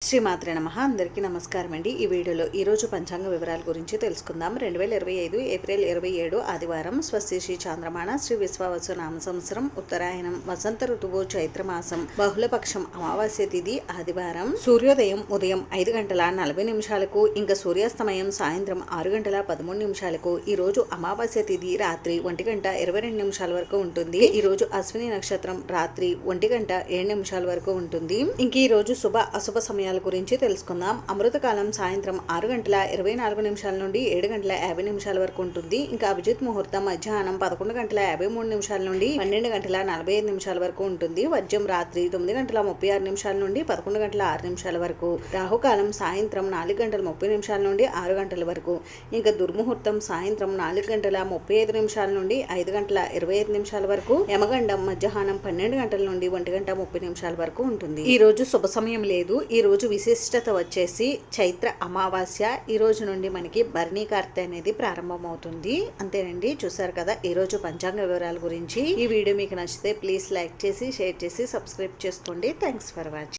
శ్రీమాత్రే నమః. అందరికీ నమస్కారం అండి. ఈ వీడియోలో ఈరోజు పంచాంగ వివరాల గురించి తెలుసుకుందాం. 2025 ఏప్రిల్ 27 ఆదివారం. స్వస్తి శ్రీ చాంద్రమాన శ్రీ విశ్వావసు నామ సంవత్సరం ఉత్తరాయణం వసంత ఋతువు చైత్రమాసం బహుళపక్షం అమావాస్య తిథి ఆదివారం. సూర్యోదయం ఉదయం 5:40 ఇంకా సూర్యాస్తమయం సాయంత్రం 6:13 ఈ రోజు అమావాస్య తిథి రాత్రి 1:22 వరకు ఉంటుంది. ఈ రోజు అశ్విని నక్షత్రం రాత్రి 1:07 వరకు ఉంటుంది. ఇంక ఈ రోజు శుభ అశుభ సమయాల గురించి తెలుసుకుందాం. అమృతకాలం సాయంత్రం 6:24 నుండి 7:50 వరకు ఉంటుంది. ఇంకా అభిజిత్ ముహూర్తం మధ్యాహ్నం 11:53 నుండి 12:45 వరకు ఉంటుంది. వర్జ్యం రాత్రి 9:36 నుండి 11:06 వరకు. రాహుకాలం సాయంత్రం 4:30 నుండి 6 వరకు. ఇంకా దుర్ముహూర్తం సాయంత్రం 4:35 నుండి 5:25 వరకు. యమగండం మధ్యాహ్నం 12 గంటల నుండి 1:30 వరకు ఉంటుంది. ఈ రోజు శుభ సమయం లేదు. ఈ రోజు విశిష్టత వచ్చేసి చైత్ర అమావాస్య. ఈ రోజు నుండి మనకి భరణీ కార్తె అనేది ప్రారంభమవుతుంది. అంతేనండి. చూసారు కదా ఈ రోజు పంచాంగ వివరాల గురించి. ఈ వీడియో మీకు నచ్చితే ప్లీజ్ లైక్ చేసి షేర్ చేసి సబ్స్క్రైబ్ చేసుకోండి. Thanks for watching.